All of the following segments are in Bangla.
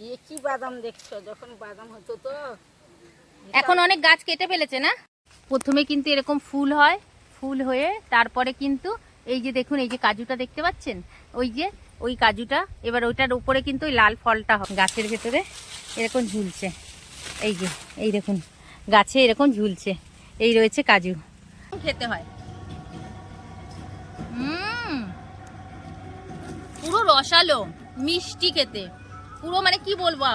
এ কি বাদাম দেখছো? যখন বাদাম হতো তো এখন অনেক গাছ কেটে ফেলেছে না। প্রথমে কিন্তু এরকম ফুল হয়, ফুল হয়ে তারপরে কিন্তু এই যে দেখুন এই যে কাজুটা দেখতে পাচ্ছেন, ওই যে ওই কাজুটা এবার ওইটার উপরে কিন্তু ওই লাল ফলটা গাছের ভেতরে এরকম ঝুলছে। এই যে এই দেখুন গাছে এরকম ঝুলছে, এই রয়েছে কাজু। খেতে হয় পুরো রসালো মিষ্টি খেতে, পুরো মানে কি বলবো।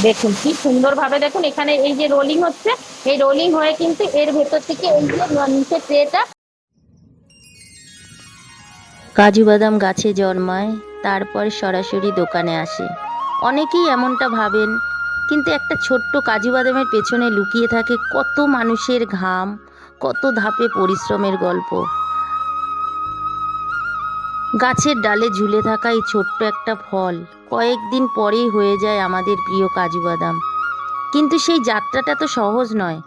দেখুন কি সুন্দরভাবে দেখুন এখানে এই যে রোলিং হচ্ছে, এই রোলিং হয়ে কিন্তু এর ভেতর থেকে এই যে নিচে ট্রেটা। কাজু বাদাম গাছে জন্মায়, তারপর সরাসরি দোকানে আসে। অনেকেই এমনটা ভাবেন, কিন্তু একটা ছোট্ট কাজু বাদামের পেছনে লুকিয়ে থাকে কত মানুষের ঘাম, কত ধাপে পরিশ্রমের গল্প। গাছের ডালে ঝুলে থাকা এই ছোট্ট একটা ফল কয়েকদিন পরেই হয়ে যায় আমাদের প্রিয় কাজু বাদাম। কিন্তু সেই যাত্রাটা তো সহজ নয়।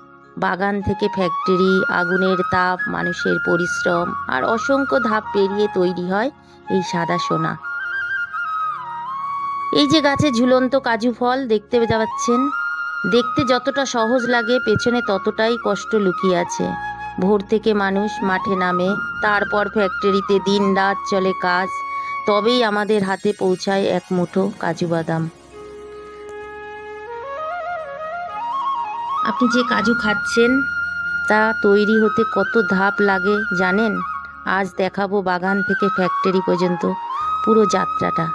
বাগান থেকে ফ্যাক্টরি, আগুনের তাপ, মানুষের পরিশ্রম আর অসংখ্য ধাপ পেরিয়ে তৈরি হয় এই সাদা সোনা। এই যে গাছে ঝুলন্ত কাজু ফল দেখতে যাচ্ছেন, দেখতে যতটা সহজ লাগে পেছনে ততটাই কষ্ট লুকিয়ে আছে। ভোর থেকে মানুষ মাঠে নামে, তারপর ফ্যাক্টরিতে দিন রাত চলে কাজ, তবেই আমাদের হাতে পৌঁছায় এক মুঠো কাজু বাদাম। আপনি যে কাজু খাচ্ছেন তা তৈরি হতে কত ধাপ লাগে জানেন? আজ দেখাবো বাগান থেকে ফ্যাক্টরি পর্যন্ত পুরো যাত্রাটা।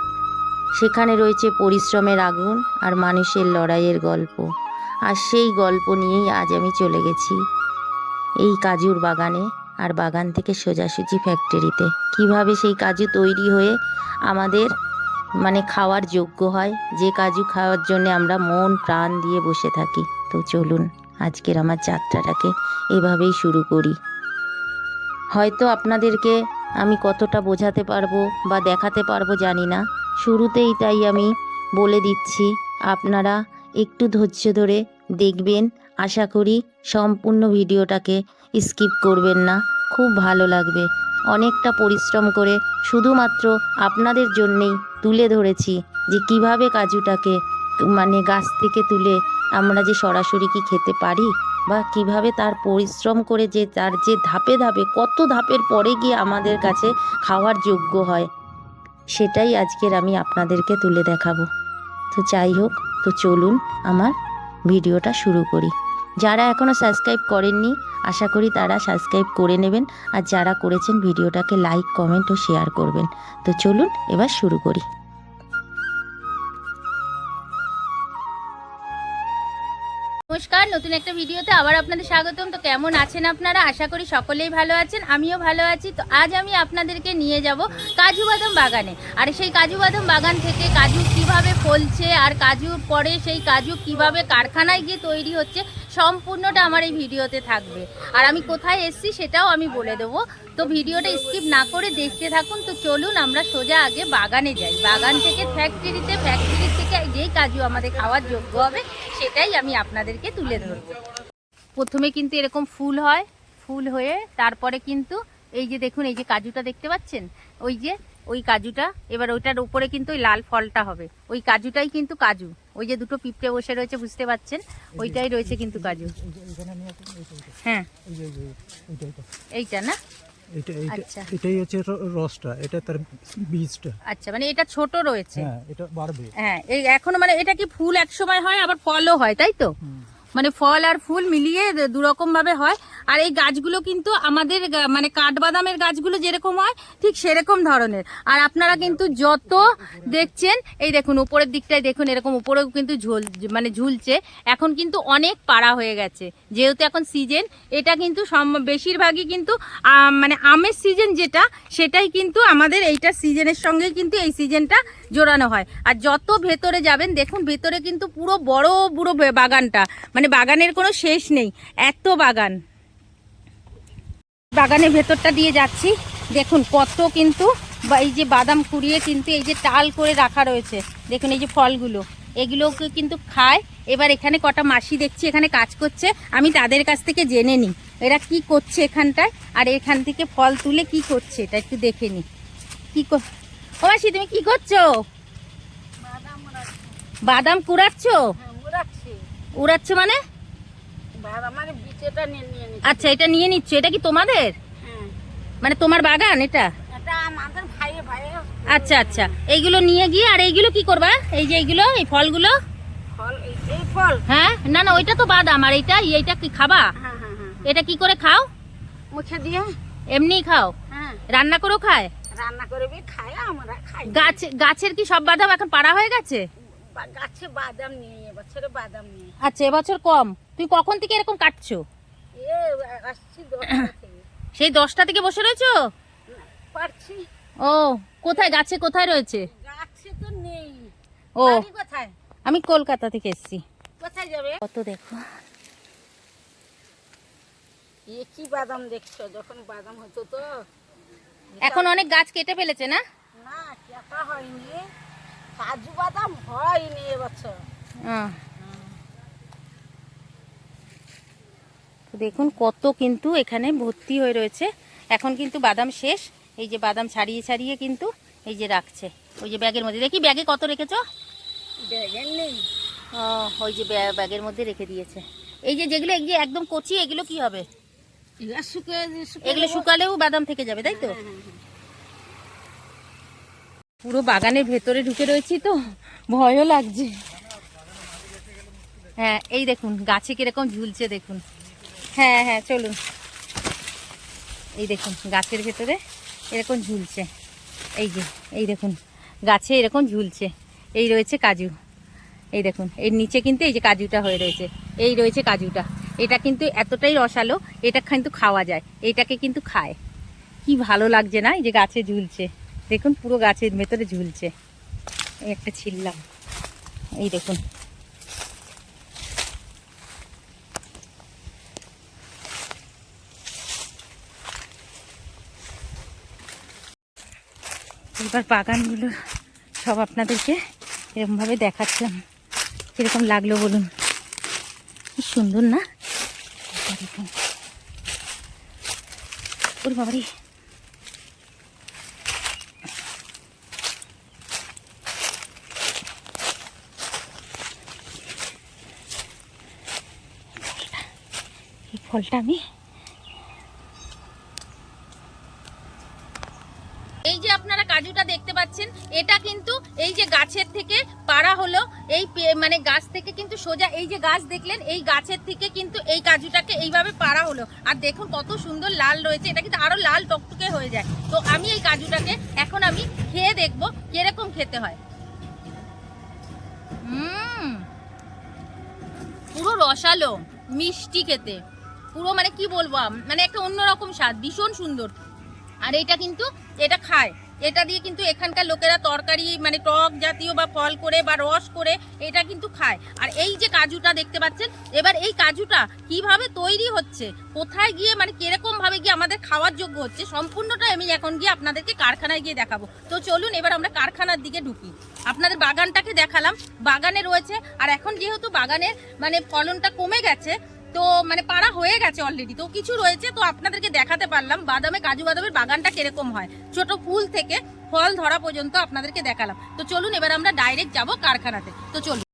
সেখানে রয়েছে পরিশ্রমের আগুন আর মানুষের লড়াইয়ের গল্প। আর সেই গল্প নিয়েই আজ আমি চলে গেছি এই কাজুর বাগানে, আর বাগান থেকে সোজাসুজি ফ্যাক্টরিতে। কিভাবে সেই কাজু তৈরি হয়ে আমাদের খাওয়ার যোগ্য হয়, যে কাজু খাওয়ার জন্য আমরা মন প্রাণ দিয়ে বসে থাকি। তো চলুন আজকের আমার যাত্রাটাকে এভাবেই শুরু করি। হয়তো আপনাদেরকে আমি কতটা বোঝাতে পারবো বা দেখাতে পারবো জানি না, শুরুতেই তাই আমি বলে দিচ্ছি আপনারা একটু ধৈর্য ধরে দেখবেন। আশা করি সম্পূর্ণ ভিডিওটাকে স্কিপ করবেন না, খুব ভালো লাগবে। অনেকটা পরিশ্রম করে শুধুমাত্র আপনাদের জন্যেই তুলে ধরেছি যে কিভাবে কাজুটাকে গাছ থেকে তুলে আমরা যে সরাসরি কি খেতে পারি, বা কিভাবে তার পরিশ্রম করে যে তার যে ধাপে ধাপে কত ধাপের পরে গিয়ে আমাদের কাছে খাওয়ার যোগ্য হয়, সেটাই আজকের আমি আপনাদেরকে তুলে দেখাবো। তো যাই হোক, তো চলুন আমার ভিডিওটা শুরু করি। যারা এখনও সাবস্ক্রাইব করেননি আশা করি তারা সাবস্ক্রাইব করে নেবেন, আর যারা করেছেন ভিডিওটাকে লাইক, কমেন্ট ও শেয়ার করবেন। তো চলুন এবার শুরু করি। নমস্কার, নতুন একটা ভিডিওতে আবার আপনাদের স্বাগতম। তো কেমন আছেন আপনারা? আশা করি সকলেই ভালো আছেন, আমিও ভালো আছি। তো আজ আমি আপনাদেরকে নিয়ে যাব কাজু বাদাম বাগানে, আর সেই কাজু বাদাম বাগান থেকে কাজু কিভাবে ফলছে আর কাজুর পরে সেই কাজু কিভাবে কারখানায় গিয়ে তৈরি হচ্ছে, সম্পূর্ণটা আমার এই ভিডিওতে থাকবে। আর আমি কোথায় এসেছি সেটাও আমি বলে দেবো। তো ভিডিওটা স্কিপ না করে দেখতে থাকুন। তো চলুন আমরা সোজা আগে বাগানে যাই, বাগান থেকে ফ্যাক্টরিতে, ফ্যাক্টরি থেকে যেই কাজু আমাদের খাওয়ার যোগ্য হবে সেটাই আমি আপনাদেরকে তুলে ধরবো। প্রথমে কিন্তু এরকম ফুল হয়, ফুল হয়ে তারপরে কিন্তু এই যে দেখুন এই যে কাজুটা দেখতে পাচ্ছেন, ওই যে ওই কাজুটা এবার ওইটার উপরে কিন্তু ওই লাল ফলটা হবে, ওই কাজুটাই কিন্তু কাজু। ওই যে দুটো পিঁপড়ে বসে রয়েছে বুঝতে পাচ্ছেন, ওইটাই রয়েছে কিন্তু কাজু। হ্যাঁ এইটা না, আচ্ছা এটাই হচ্ছে রসটা, এটা তার বীজটা। আচ্ছা মানে এটা ছোট রয়েছে। হ্যাঁ, এটা বাড়বে। হ্যাঁ এই এখনো এটা কি ফুল এক সময় হয় আবার ফলও হয়, তাই তো? ফল আর ফুল মিলিয়ে দুরকম ভাবে হয়। আর এই গাছগুলো কিন্তু আমাদের কাঠবাদামের গাছগুলো যেরকম হয় ঠিক সেরকম ধরনের। আর আপনারা কিন্তু যত দেখছেন এই দেখুন উপরের দিকটায় দেখুন এরকম উপরেও কিন্তু ঝুলছে। এখন কিন্তু অনেক পাড়া হয়ে গেছে, যেহেতু এখন সিজন। এটা কিন্তু বেশিরভাগই কিন্তু আমের সিজন যেটা, সেটাই কিন্তু আমাদের এইটা সিজনের সঙ্গেই কিন্তু এই সিজনটা জোড়ানো হয়। আর যত ভেতরে যাবেন দেখুন ভেতরে কিন্তু পুরো বড় পুরো বাগানটা, বাগানের কোনো শেষ নেই, এত বাগান। বাগানের ভেতরটা দিয়ে যাচ্ছি, দেখুন কত কিন্তু এই যে বাদাম কুড়িয়ে কিন্তু এই যে টাল করে রাখা রয়েছে। দেখুন এই যে ফলগুলো, এগুলোকে কিন্তু খায়। এবার এখানে কটা মাসি দেখছি এখানে কাজ করছে, আমি তাদের কাছ থেকে জেনে নিই এরা কি করছে এখানটায়, আর এখান থেকে ফল তুলে কি করছে এটা একটু দেখে নিই। ও মাসি তুমি কি করছো? বাদাম উড়াচ্ছি। বাদাম কুড়াচ্ছো? হ্যাঁ উড়াচ্ছি। উড়াচ্ছো মানে? বাদাম মানে বিচেটা নিয়ে নিচ্ছি। আচ্ছা, এটা নিয়ে নিচ্ছ, এটা কি তোমাদের? হ্যাঁ মানে তোমার বাগান এটা? এটা আমাদের ভাইয়ের আচ্ছা আচ্ছা, এইগুলো নিয়ে গিয়ে আর এইগুলো কি করবা? এই যে এইগুলো, এই ফলগুলো? ফল, এই ফল। হ্যাঁ, না না, ওইটা তো বাদাম, আর এইটা কি খাবা? হ্যাঁ হ্যাঁ হ্যাঁ, এটা কি করে খাও? মুখে দিয়ে। এমনিই খাও? হ্যাঁ রান্না করেও খায়? রান্না করে খাই, আমরা খাই। গাছের কি সব বাদাম এখন পাড়া হয়ে গেছে? গাছে বাদাম নিয়ে এবছরে বাদাম নিয়ে। আচ্ছা, এবছর কম। তুই কখন থেকে এরকম কাটছো? এ আসছি 10টা থেকে। সেই 10টা থেকে বসে রয়েছো? পারছি। ও, কোথায় গাছে কোথায় রয়েছে? গাছে তো নেই। ও, বাড়ি কোথায়? আমি কলকাতা থেকে এসেছি। কোথায় যাবে? কত দেখো। এ কি বাদাম দেখছো? যখন বাদাম হতো তো। এখন অনেক গাছ কেটে ফেলেছে না? না কেটা হয়নি, কাজু বাদাম হয়নি এবছর। আহ। তো দেখুন কত কিন্তু এখানে ভর্তি হয়ে রয়েছে। এখন কিন্তু বাদাম শেষ। এই যে বাদাম ছাড়িয়ে ছাড়িয়ে কিন্তু এই যে রাখছে ওই যে ব্যাগের মধ্যে। দেখি ব্যাগে কত রেখেছো? ব্যাগের নেই। ও, ওই যে ব্যাগের মধ্যে রেখে দিয়েছে। এই যে যেগুলো এই যে একদম কচি, এগুলো কি হবে? এগুলো শুকালেও বাদাম থেকে যাবে, তাই তো? পুরো বাগানের ভেতরে ঢুকে রয়েছি তো ভয়ও লাগছে। হ্যাঁ, এই দেখুন গাছে কিরকম ঝুলছে দেখুন। হ্যাঁ হ্যাঁ, চলুন। এই দেখুন গাছের ভেতরে এরকম ঝুলছে। এই যে এই দেখুন গাছে এরকম ঝুলছে। এই রয়েছে কাজু। এই দেখুন এর নিচে কিন্তু এই যে কাজুটা হয়ে রয়েছে। এই রয়েছে কাজুটা। এটা কিন্তু এতটাই রসালো, এটা কিন্তু খাওয়া যায়। এইটাকে কিন্তু খায়। কি ভালো লাগছে না? এই যে গাছে ঝুলছে দেখুন, পুরো গাছের ভেতরে ঝুলছে। এই একটা ছিললাম, এই দেখুন। এবার বাগানগুলো সব আপনাদেরকে এরকমভাবে দেখাচ্ছিলাম। কিরকম লাগলো বলুন? কি সুন্দর না? দেখুন, ওরে বাবারে, এই ফলটা আমি এই যে আপনারা কাজুটা দেখতে পাচ্ছেন, এটা কিন্তু এই যে গাছের থেকে পাড়া হলো। এই মানে গাছ থেকে কিন্তু সোজা এই যে গাছ দেখলেন, এই গাছের থেকে কিন্তু এই কাজুটাকে এইভাবে পাড়া হলো। আর দেখুন কত সুন্দর লাল রয়েছে, এটা কিন্তু আরো লাল টকটকে হয়ে যায়। তো আমি এই কাজুটাকে এখন আমি খেয়ে দেখবো কিরকম খেতে হয়। পুরো রসালো, মিষ্টি খেতে, পুরো মানে কি বলবো, মানে একটা অন্যরকম স্বাদ, ভীষণ সুন্দর। আর এটা কিন্তু এটা খায়, এটা দিয়ে কিন্তু এখানকার লোকেরা তরকারি মানে টক জাতীয় বা ফল করে বা রস করে এটা কিন্তু খায়। আর এই যে কাজুটা দেখতে পাচ্ছেন, এবার এই কাজুটা কিভাবে তৈরি হচ্ছে, কোথায় গিয়ে মানে কিরকম ভাবে গিয়ে আমাদের খাওয়ার যোগ্য হচ্ছে, সম্পূর্ণটা আমি এখন গিয়ে আপনাদেরকে কারখানায় গিয়ে দেখাবো। তো চলুন এবার আমরা কারখানার দিকে ঢুকি। আপনাদের বাগানটাকে দেখালাম, বাগানে রয়েছে। আর এখন যেহেতু বাগানের মানে ফলনটা কমে গেছে, তো মানে পাড়া হয়ে গেছে অলরেডি, তো কিছু রয়েছে, তো আপনাদেরকে দেখাতে পারলাম কাজু বাদামের বাগানটা কিরকম হয়, ছোট ফুল থেকে ফল ধরা পর্যন্ত আপনাদেরকে দেখালাম। তো চলুন এবার আমরা ডাইরেক্ট যাব কারখানাতে। তো চলুন,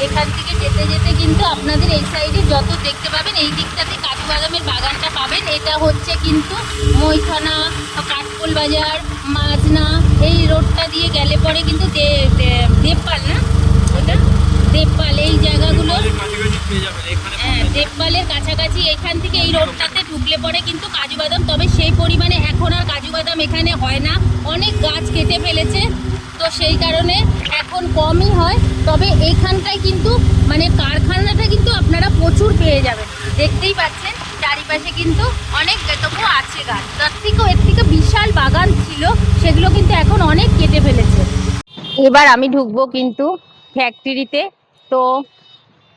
এখান থেকে যেতে যেতে কিন্তু আপনাদের এই সাইডে যত দেখতে পাবেন, এই দিকটাতে কাজু বাদামের বাগানটা পাবেন। এটা হচ্ছে কিন্তু মৈখানা, কাঠপোল বাজার, মাজনা, এই রোডটা দিয়ে গেলে পরে কিন্তু দেবপাল, না ওটা দেবপাল, এই জায়গাগুলো হ্যাঁ দেবপালের কাছাকাছি। এখান থেকে এই রোডটাতে ঢুকলে পরে কিন্তু কাজু বাদাম, তবে সেই পরিমাণে এখন আর কাজু বাদাম এখানে হয় না, অনেক গাছ কেটে ফেলেছে, তো সেই কারণে এখন কমই হয়। তবে এইখানটায় কিন্তু মানে কারখানাটা কিন্তু আপনারা প্রচুর পেয়ে যাবেন। দেখতেই পাচ্ছেন চারিপাশে কিন্তু অনেক তবুও আছে গাছ, তার থেকেও এর থেকে বিশাল বাগান ছিল, সেগুলো কিন্তু এখন অনেক কেটে ফেলেছে। এবার আমি ঢুকবো কিন্তু ফ্যাক্টরিতে। তো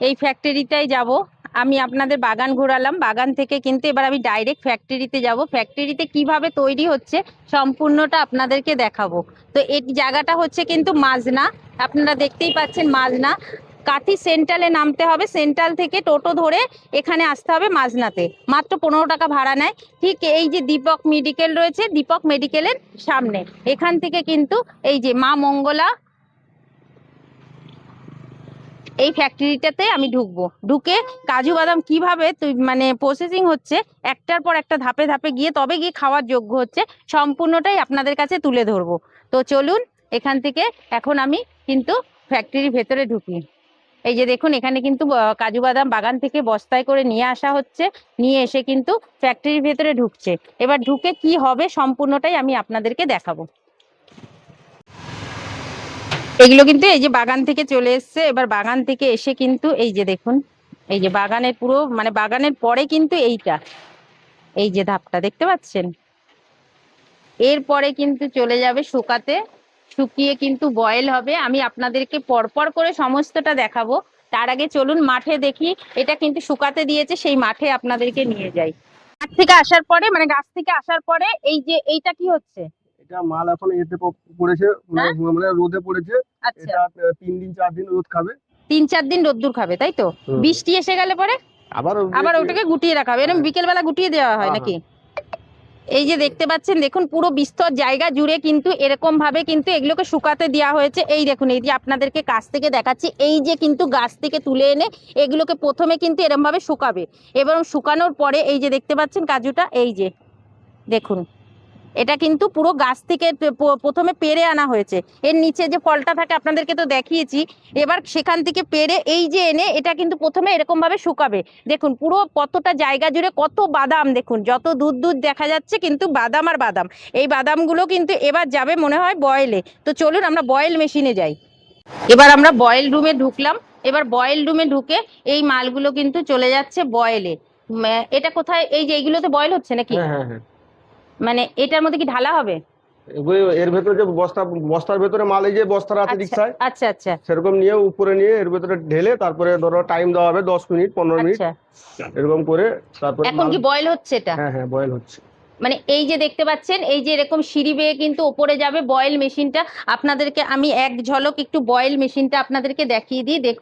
এই ফ্যাক্টরিটাই যাব। আমি আপনাদের বাগান ঘোরালাম, বাগান থেকে কিন্তু এবার আমি ডাইরেক্ট ফ্যাক্টরিতে যাব। ফ্যাক্টরিতে কিভাবে তৈরি হচ্ছে সম্পূর্ণটা আপনাদেরকে দেখাবো। তো এই জায়গাটা হচ্ছে কিন্তু মাজনা, আপনারা দেখতেই পাচ্ছেন মাজনা। কাথি সেন্ট্রালে নামতে হবে, সেন্ট্রাল থেকে টোটো ধরে এখানে আসতে হবে মাঝনাতে, মাত্র 15 টাকা ভাড়া নেয়। ঠিক এই যে দীপক মেডিকেল রয়েছে, দীপক মেডিকেলের সামনে, এখান থেকে কিন্তু এই যে মা মঙ্গলা এই ফ্যাক্টরিটাতে আমি ঢুকবো। ঢুকে কাজু বাদাম কিভাবে মানে প্রসেসিং হচ্ছে একটার পর একটা ধাপে ধাপে গিয়ে তবে গিয়ে খাওয়ার যোগ্য হচ্ছে, সম্পূর্ণটাই আপনাদের কাছে তুলে ধরবো। তো চলুন এখান থেকে এখন আমি কিন্তু ফ্যাক্টরির ভেতরে ঢুকি। এই যে দেখুন এখানে কিন্তু কাজু বাদাম বাগান থেকে বস্তায় করে নিয়ে আসা হচ্ছে, নিয়ে এসে কিন্তু ফ্যাক্টরির ভেতরে ঢুকছে। এবার ঢুকে কি হবে সম্পূর্ণটাই আমি আপনাদেরকে দেখাবো। এগুলো কিন্তু এই যে বাগান থেকে চলে এসছে। এবার বাগান থেকে এসে কিন্তু এই যে দেখুন, এই যে বাগানের পুরো মানে বাগানের পরে কিন্তু এইটা, এই যে ধাপটা দেখতে পাচ্ছেন, এরপরে কিন্তু চলে যাবে শুকাতে, শুকিয়ে কিন্তু বয়েল হবে। আমি আপনাদেরকে পরপর করে সমস্তটা দেখাবো। তার আগে চলুন মাঠে দেখি, এটা কিন্তু শুকাতে দিয়েছে, সেই মাঠে আপনাদেরকে নিয়ে যাই। মাঠ থেকে আসার পরে মানে গাছ থেকে আসার পরে এই যে এইটা কি হচ্ছে, এটা মাল এখন এতে পড়েছে, মানে রোদে পড়েছে। আচ্ছা এটা 3 দিন 4 দিন রোদ খাবে, 3-4 দিন রোদ্দুর খাবে, তাই তো? বৃষ্টি এসে গেলে পরে আবার ওটাকে গুটিয়ে রাখা হবে, এরকম বিকেল বেলা গুটিয়ে দেওয়া হয় নাকি? এই যে দেখতে পাচ্ছেন দেখুন পুরো বিস্তর জায়গা জুড়ে কিন্তু এরকম ভাবে কিন্তু এগুলোকে শুকাতে দেওয়া হয়েছে। এই দেখুন, এই যে আপনাদেরকে কাছ থেকে দেখাচ্ছি, এই যে কিন্তু গাছ থেকে তুলে এনে এগুলোকে প্রথমে কিন্তু এরকম ভাবে শুকাবে, এবং শুকানোর পরে এই যে দেখতে পাচ্ছেন কাজুটা, এই যে দেখুন এটা কিন্তু পুরো গাছ থেকে প্রথমে পেরে আনা হয়েছে। এর নিচে যে ফলটা থাকে আপনাদেরকে তো দেখিয়েছি, এবার সেখান থেকে পেরে এই যে এনে এটা কিন্তু প্রথমে এরকম ভাবে শুকাবে। দেখুন পুরো কতটা জায়গা জুড়ে কত বাদাম, দেখুন যত দূর দূর দেখা যাচ্ছে কিন্তু বাদাম আর বাদাম। এই বাদামগুলো কিন্তু এবার যাবে মনে হয় বয়েলে। তো চলুন আমরা বয়েল মেশিনে যাই। এবার আমরা বয়েল রুমে ঢুকলাম। এবার বয়েল রুমে ঢুকে এই মালগুলো কিন্তু চলে যাচ্ছে বয়েলে। এটা কোথায়, এই যে এইগুলোতে বয়েল হচ্ছে নাকি? হ্যাঁ। মানে এটার মধ্যে কি ঢালা হবে? এর ভেতরে যে বস্তার ভেতরে মাল, এই যে বস্তা আছে রিক্সায়, আচ্ছা আচ্ছা, সেরকম নিয়ে উপরে নিয়ে এর ভেতরে ঢেলে তারপরে ধরো টাইম দেওয়া হবে 10 মিনিট 15 মিনিট, এরকম করে তারপরে এখন কি বয়েল হচ্ছে এটা? হ্যাঁ বয়েল হচ্ছে। মানে এই যে দেখতে পাচ্ছেন এই যে এরকম সিঁড়ি বেয়ে কিন্তু ওপরে যাবে বয়েল মেশিনটা। আপনাদেরকে আমি এক ঝলক একটু বয়েল মেশিনটা আপনাদেরকে দেখিয়ে দিই।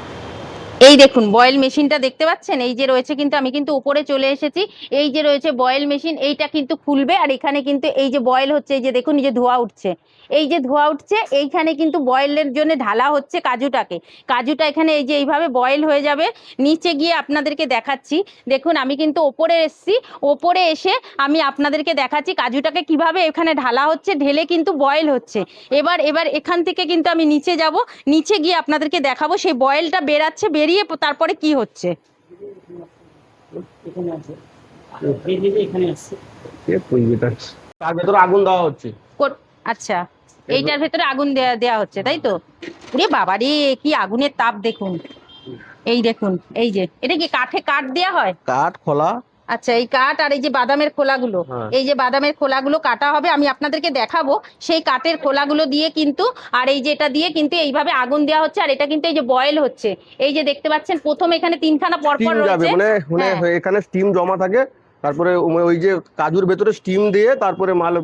এই দেখুন বয়েল মেশিনটা দেখতে পাচ্ছেন, এই যে রয়েছে কিন্তু আমি কিন্তু উপরে চলে এসেছি। এই যে রয়েছে বয়েল মেশিন, এইটা কিন্তু খুলবে আর এখানে কিন্তু এই যে বয়েল হচ্ছে, এই যে দেখুন এই যে ধোঁয়া উঠছে, এই যে ধোঁয়া উঠছে, এইখানে কিন্তু বয়েলের জন্য ঢালা হচ্ছে কাজুটাকে। কাজুটা এখানে এই যে এইভাবে বয়েল হয়ে যাবে। নিচে গিয়ে আপনাদেরকে দেখাচ্ছি, দেখুন আমি কিন্তু ওপরে এসেছি, ওপরে এসে আমি আপনাদেরকে দেখাচ্ছি কাজুটাকে কিভাবে এখানে ঢালা হচ্ছে, ঢেলে কিন্তু বয়েল হচ্ছে। এবার এখান থেকে কিন্তু আমি নিচে যাব, নিচে গিয়ে আপনাদেরকে দেখাবো সেই বয়েলটা বেরাচ্ছে, বেরিয়ে তারপরে কি হচ্ছে। তার ভেতরে আগুন দেওয়া হচ্ছে। আচ্ছা, এইটার ভেতরে আগুন দেয়া হচ্ছে, তাই তো? ওরে বাবা রে, কি আগুনের তাপ দেখুন। এই দেখুন, এই যে এটা কি কাঠ দেয়া হয়? কাঠ খোলা। আচ্ছা, এই কাঠ আর এই যে বাদামের খোলাগুলো, এই যে বাদামের খোলাগুলো কাটা হবে, আমি আপনাদেরকে দেখাবো সেই কাঠের খোলাগুলো দিয়ে কিন্তু, আর এই যে এটা দিয়ে কিন্তু এইভাবে আগুন দেওয়া হচ্ছে, আর এটা কিন্তু এই যে বয়েল হচ্ছে। এই যে দেখতে পাচ্ছেন প্রথম এখানে 3খানা পরপর রয়েছে, মানে এখানে স্টিম জমা থাকে, তারপরে ওই যে কাজুর ভেতরে স্টিম দিয়ে তারপরে মাল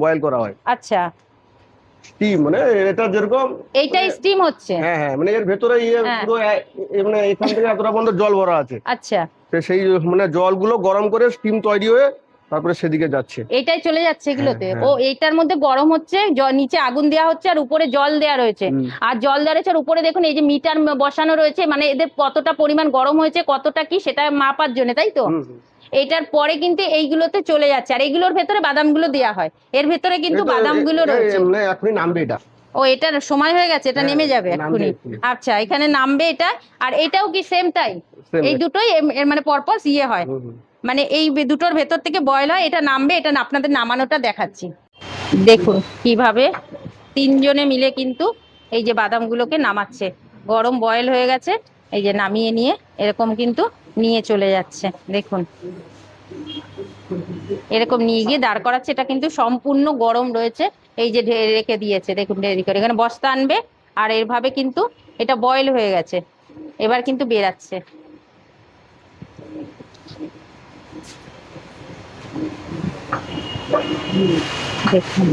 বয়েল করা হয়। আচ্ছা, স্টিম মানে এটা যেরকম এইটাই স্টিম হচ্ছে। হ্যাঁ মানে এর ভেতরে পুরো মানে এখান থেকে এতটা পর্যন্ত জল ভরা আছে। আচ্ছা, সেই মানে জলগুলো গরম করে স্টিম তৈরি হয়ে তারপরে সেদিকে যাচ্ছে, এইটাই চলে যাচ্ছে এগুলোতে। ও এইটার মধ্যে গরম হচ্ছে, নিচে আগুন দেওয়া হচ্ছে আর উপরে জল দেওয়া রয়েছে, আর জল দেওয়া রয়েছে আর উপরে দেখুন এই যে মিটার বসানো রয়েছে, মানে এদের কতটা পরিমাণ গরম হয়েছে কতটা কি সেটা মাপার জন্য, তাই তো? এটার পরে কিন্তু এইগুলোতে চলে যাচ্ছে, আর এইগুলোর ভেতরে বাদামগুলো দেওয়া হয়, এর ভেতরে কিন্তু বাদামগুলো রয়েছে। এখনই নামবে এটা। ও এটার সময় হয়ে গেছে, এটা নেমে যাবে এক্ষুনি। আচ্ছা, এখানে নামবে এটা, আর এটাও কি সেম টাই? এই দুটোই মানে পরপর হয়, মানে এই দুটোর ভেতর থেকে বয়েল হয়, এটা নামবে, এটা আপনাদের নামানোটা দেখাচ্ছি। দেখুন কিভাবে 3 জনে মিলে কিন্তু এই যে বাদামগুলোকে নামাচ্ছে, গরম বয়েল হয়ে গেছে, এই যে নামিয়ে নিয়ে এরকম কিন্তু নিয়ে চলে যাচ্ছে। দেখুন এরকম নিয়ে গিয়ে দাঁড় করাচ্ছে, এটা কিন্তু সম্পূর্ণ গরম রয়েছে, এই যে রেখে দিয়েছে দেখুন রেডি করে, এখানে বস্তা আনবে আর এইভাবে কিন্তু এটা বয়েল হয়ে গেছে, এবার কিন্তু বেরাচ্ছে। দেখুন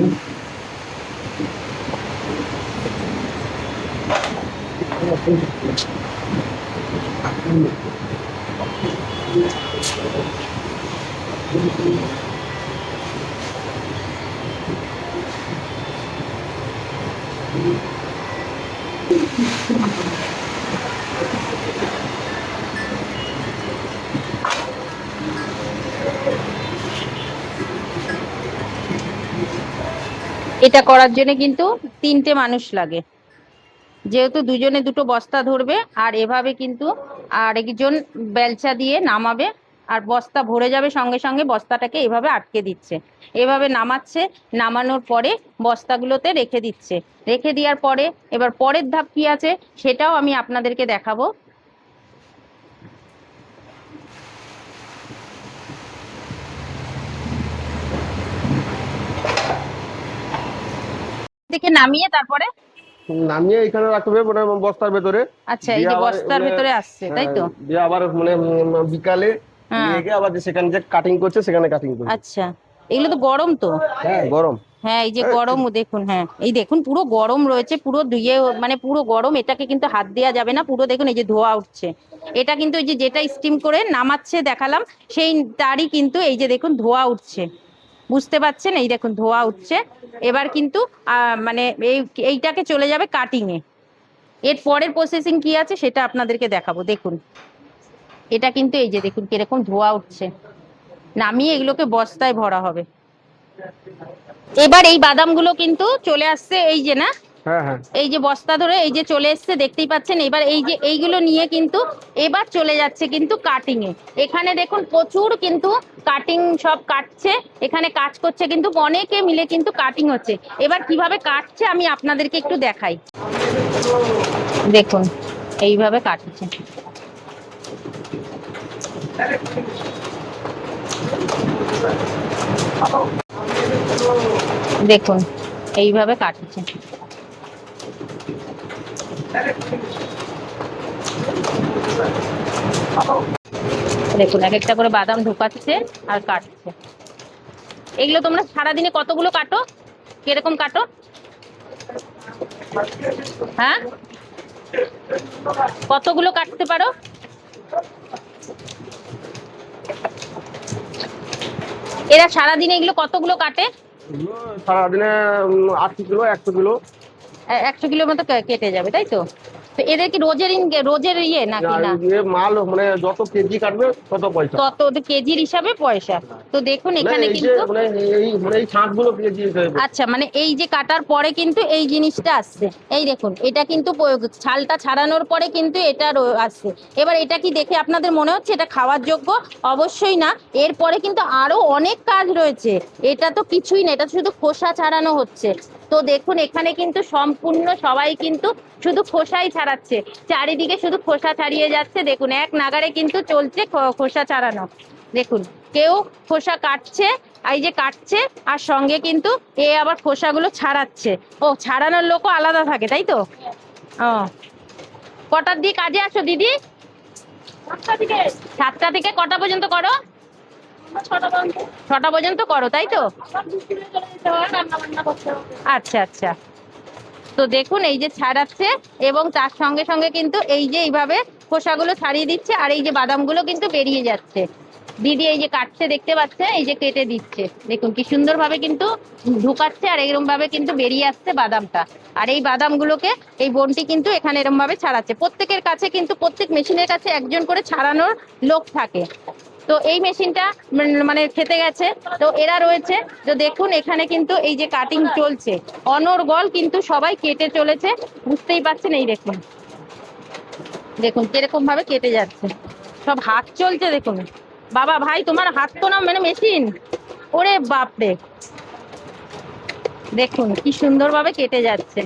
এটা করার জন্য কিন্তু 3টে মানুষ লাগে, যেহেতু দুজনে দুটো বস্তা ধরবে আর এভাবে কিন্তু আরেকজন বেলচা দিয়ে নামাবে আর বস্তা ভরে যাবে সঙ্গে সঙ্গে বস্তাটাকে এভাবে আটকে দিচ্ছে, এভাবে নামাচ্ছে, নামানোর পরে বস্তাগুলোতে রেখে দিচ্ছে, রেখে দেওয়ার পরে এবার পরের ধাপ কি আছে সেটাও আমি আপনাদেরকে দেখাবো। থেকে নামিয়ে তারপরে নামিয়ে এখানে রাখতে হবে মানে বস্তার ভেতরে। আচ্ছা, এই যে বস্তার ভেতরে আসছে তাই তো, দিয়ে আবার মানে বিকালে নিয়ে গিয়ে আবার সেখানে যে কাটিং করছে সেখানে কাটিং করছে। আচ্ছা, এগুলো তো গরম তো? হ্যাঁ গরম। হ্যাঁ, এই যে গরম দেখুন, হ্যাঁ এই দেখুন পুরো গরম রয়েছে, পুরো ধুয়ে মানে পুরো গরম, এটাকে কিন্তু হাত দেওয়া যাবে না, পুরো দেখুন এই যে ধোয়া উঠছে, এটা কিন্তু এই যে যেটা স্টিম করে নামাচ্ছে দেখালাম সেই তারই কিন্তু এই যে দেখুন ধোয়া উঠছে, বুঝতে পারছেন? এই দেখুন ধোয়া উঠছে। এবার কিন্তু মানে এইটাকে চলে যাবে কাটিং এ। এর পরের প্রসেসিং কি আছে সেটা আপনাদেরকে দেখাবো। দেখুন এটা কিন্তু এই যে দেখুন কিরকম ধোয়া উঠছে, নামিয়ে এগুলোকে বস্তায় ভরা হবে। এবার এই বাদামগুলো কিন্তু চলে আসছে এই যে, না হ্যাঁ হ্যাঁ, এই যে বস্তা ধরে এই যে চলে এসছে দেখতেই পাচ্ছেন। এবার এই যে এইগুলো নিয়ে কিন্তু এবার চলে যাচ্ছে কিন্তু কাটিং এ। এখানে দেখুন প্রচুর কিন্তু কাটিং সব কাটছে, এখানে কাজ করছে কিন্তু অনেকে মিলে কিন্তু কাটিং হচ্ছে। এবার কিভাবে কাটছে আমি আপনাদেরকে একটু দেখাই। দেখুন এইভাবে কাটছে, দেখুন এইভাবে কাটছে। দেখুন এক একটা করে বাদাম ঢোকাচ্ছে আর কাটছে। এগুলো তোমরা সারাদিনে কতগুলো কাটো, কিরকম কাটো? হ্যাঁ, কতগুলো কাটতে পারো? এরা সারাদিনে এগুলো কতগুলো কাটে? সারাদিনে 80 কিলো 100 কিলো 100 কিলোর মতো কেটে যাবে তাই তো? তো এদের কি রোজের ইয়ে নাকি না? মাল মানে যত কেজি কাটবে তত পয়সা, তত ওদের কেজির হিসাবে পয়সা। তো দেখুন এখানে এই যে কিন্তু এই ছাঁচগুলো কেজি হিসেবে। আচ্ছা, মানে এই যে কাটার পরে কিন্তু এই জিনিসটা আসছে, এই দেখুন এটা কিন্তু ছালটা ছাড়ানোর পরে কিন্তু এটা আসছে। এবার এটা কি দেখে আপনাদের মনে হচ্ছে এটা খাওয়ার যোগ্য? অবশ্যই না, এরপরে কিন্তু আরো অনেক কাজ রয়েছে, এটা তো কিছুই না, এটা শুধু খোসা ছাড়ানো হচ্ছে। তো দেখুন এখানে কিন্তু সম্পূর্ণ সবাই কিন্তু শুধু খোসাই ছাড়াচ্ছে, চারিদিকে শুধু খোসা ছাড়িয়ে যাচ্ছে। দেখুন এক নাগারে কিন্তু চলছে খোসা ছাড়ানো। দেখুন কেউ খোসা কাটছে, এই যে কাটছে আর সঙ্গে কিন্তু এ আবার খোসাগুলো ছাড়াচ্ছে। ও ছাড়ানোর লোকও আলাদা থাকে তাই তো? ও, কটার দিয়ে কাজে আসো দিদি? 7টা থেকে কটা পর্যন্ত করো? 6টা পর্যন্ত করো তাই তো? আচ্ছা আচ্ছা। তো দেখুন এই যে ছাড়াচ্ছে এবং তার সঙ্গে সঙ্গে কিন্তু এই যে এইভাবে খোসাগুলো ছাড়িয়ে দিচ্ছে আর এই যে বাদামগুলো কিন্তু বেরিয়ে যাচ্ছে। দিদি এই যে কাটছে দেখতে পাচ্ছে, এই যে কেটে দিচ্ছে, দেখুন কি সুন্দর ভাবে কিন্তু ঢুকাচ্ছে আর এরকম ভাবে কিন্তু বেরিয়ে আসছে বাদামটা। আর এই বাদামগুলোকে এই বোনটি কিন্তু এখানে এরকম ভাবে ছাড়াচ্ছে। প্রত্যেকের কাছে কিন্তু প্রত্যেক মেশিনের কাছে একজন করে ছাড়ানোর লোক থাকে। তো এই মেশিনটা মানে খেতে গেছে, তো এরা রয়েছে। তো দেখুন এখানে কিন্তু এই যে কাটিং চলছে অনর্গল, কিন্তু সবাই কেটে চলেছে, বুঝতেই পারছেন। এই দেখুন দেখুন কিরকম ভাবে কেটে যাচ্ছে, সব হাত চলছে। দেখুন বাবা ভাই তোমার হাত তো না মানে মেশিন, ওরে বাপরে, দেখুন কি সুন্দর ভাবে কেটে যাচ্ছে।